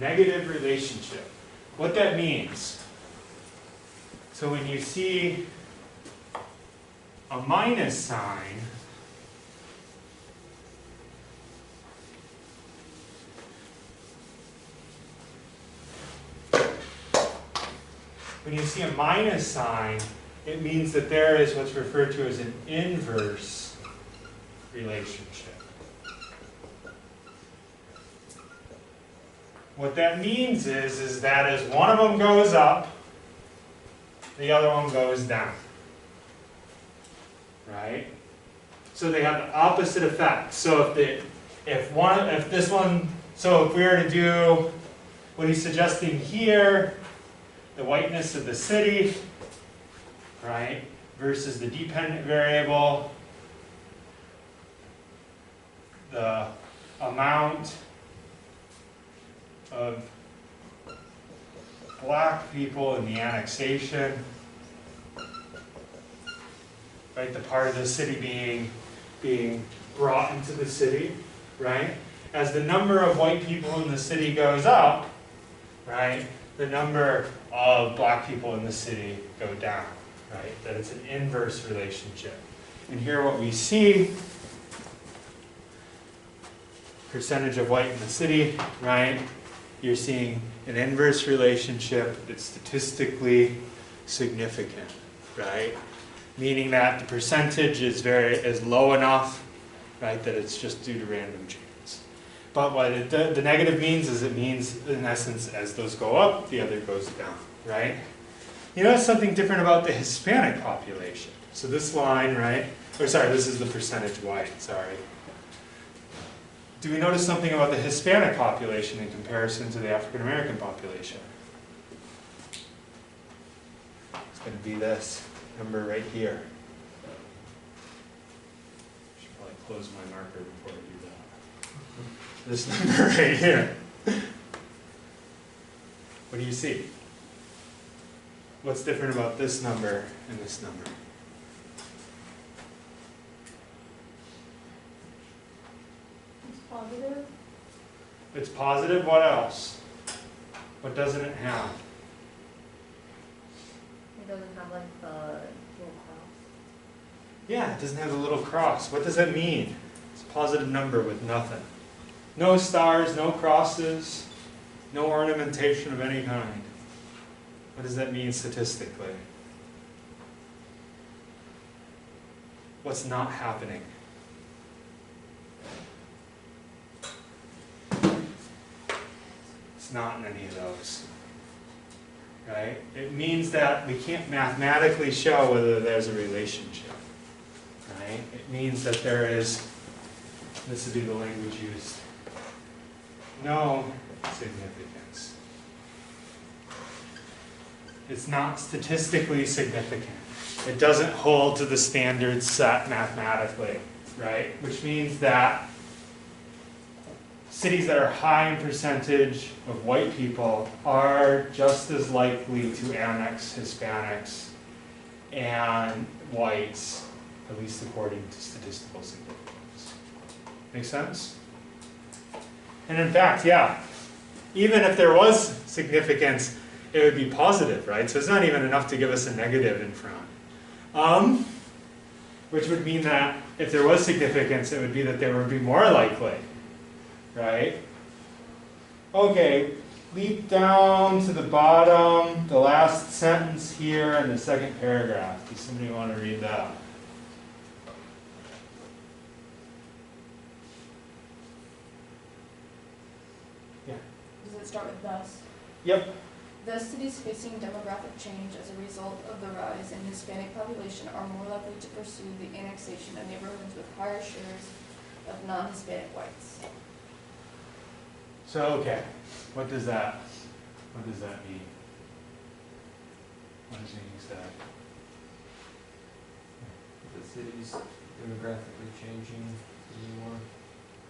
Speaker 1: negative relationship. What that means, so when you see a minus sign, when you see a minus sign, it means that there is what's referred to as an inverse relationship. What that means is that as one of them goes up, the other one goes down. Right? So they have the opposite effect. So if we were to do what he's suggesting here, the whiteness of the city, right, versus the dependent variable, the amount of black people in the annexation, right, the part of the city being brought into the city, right? As the number of white people in the city goes up, right, the number of black people in the city go down, right? That it's an inverse relationship. And here what we see, percentage of white in the city, right? You're seeing an inverse relationship that's statistically significant, right? Meaning that the percentage is low enough, right, that it's just due to random chance. But what the negative means is it means, in essence, as those go up, the other goes down, right? You notice something different about the Hispanic population. So this line, right, this is the percentage white, sorry. Do we notice something about the Hispanic population in comparison to the African American population? It's going to be this number right here. I should probably close my marker before I do that. This number right here. What do you see? What's different about this number and this number?
Speaker 3: Positive.
Speaker 1: It's positive. What else? What doesn't it have?
Speaker 6: It doesn't have like the little cross.
Speaker 1: Yeah, it doesn't have the little cross. What does that mean? It's a positive number with nothing. No stars, no crosses, no ornamentation of any kind. What does that mean statistically? What's not happening? It's not in any of those. Right? It means that we can't mathematically show whether there's a relationship. Right? It means that there is, this would be the language used, no significance. It's not statistically significant. It doesn't hold to the standards set mathematically, right? Which means that cities that are high in percentage of white people are just as likely to annex Hispanics and whites, at least according to statistical significance. Make sense? And in fact, yeah, even if there was significance, it would be positive, right? So it's not even enough to give us a negative in front. Which would mean that if there was significance, it would be that they would be more likely. Right? Okay, leap down to the bottom, the last sentence here in the second paragraph. Does somebody want to read that? Yeah.
Speaker 7: Does it start with thus?
Speaker 1: Yep.
Speaker 7: Thus, cities facing demographic change as a result of the rise in Hispanic population are more likely to pursue the annexation of neighborhoods with higher shares of non-Hispanic whites.
Speaker 1: So okay, what does that mean? What does he say?
Speaker 4: The city's demographically changing to be more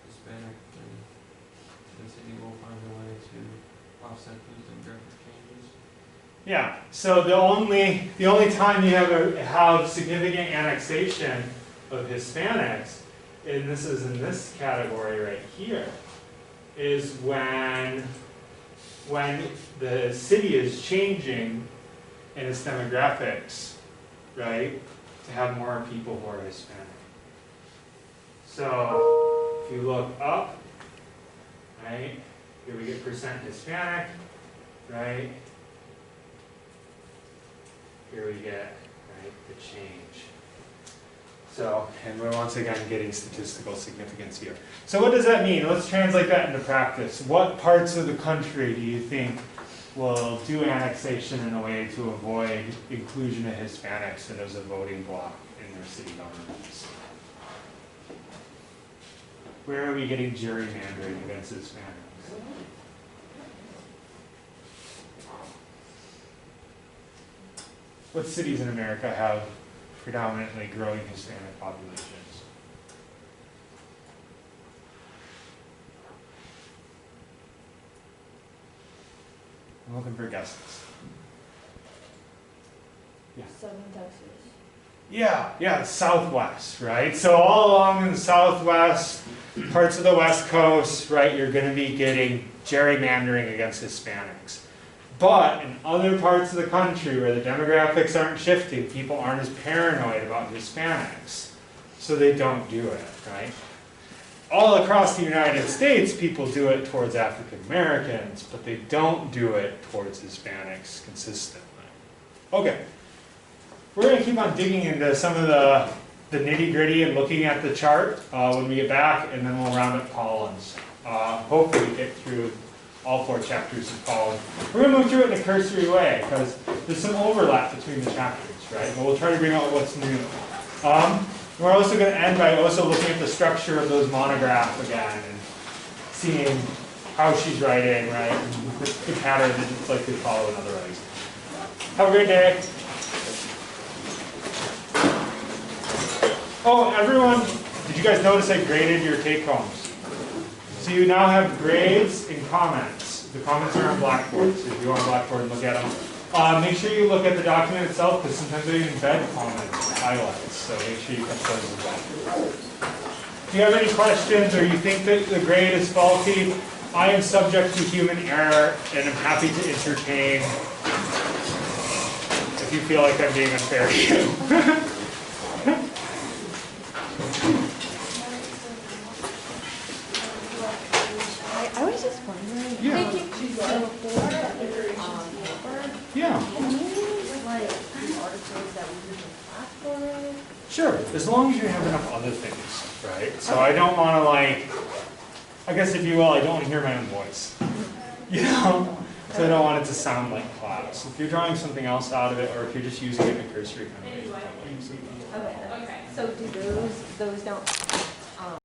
Speaker 4: Hispanic, and the city will find a way to offset those demographic changes.
Speaker 1: Yeah. So the only time you have significant annexation of Hispanics and this is in this category right here, is when the city is changing in its demographics, right, to have more people who are Hispanic. So if you look up, right, here we get percent Hispanic, right? Here we get, right, the change. So, and we're once again getting statistical significance here. So what does that mean? Let's translate that into practice. What parts of the country do you think will do annexation in a way to avoid inclusion of Hispanics as a voting bloc in their city governments? Where are we getting gerrymandering against Hispanics? What cities in America have predominantly growing Hispanic populations? I'm looking for guesses.
Speaker 7: Southern Texas.
Speaker 1: Yeah, Southwest, right? So all along in the Southwest, parts of the West Coast, right, you're going to be getting gerrymandering against Hispanics. But in other parts of the country where the demographics aren't shifting, people aren't as paranoid about Hispanics, so they don't do it, right? All across the United States, people do it towards African Americans, but they don't do it towards Hispanics consistently. Okay. We're going to keep on digging into some of the nitty-gritty and looking at the chart when we get back, and then we'll round up Collins. Hopefully get through all 4 chapters of Collins. We're going to move through it in a cursory way, because there's some overlap between the chapters, right? But we'll try to bring out what's new. We're also going to end by also looking at the structure of those monographs again, and seeing how she's writing, right? And the pattern that it's likely to follow in other writings. Have a great day. Oh, everyone, did you guys notice I graded your take-homes? So you now have grades and comments. The comments are on Blackboard, so if you go on Blackboard and look at them. Make sure you look at the document itself, because sometimes they embed comments and highlights, so make sure you catch those as well. If you have any questions or you think that the grade is faulty, I am subject to human error, and I'm happy to entertain if you feel like I'm being unfair to you.
Speaker 6: I was just wondering.
Speaker 1: Yeah.
Speaker 6: So for paper,
Speaker 1: Yeah.
Speaker 6: can you use like the articles that we use in class for it?
Speaker 1: Sure, as long as you have enough other things, right? So I don't want to I guess if you will, I don't want to hear my own voice. You know? So I don't want it to sound like class. If you're drawing something else out of it, or if you're just using it in a cursory kind of way,
Speaker 6: Okay. So do those don't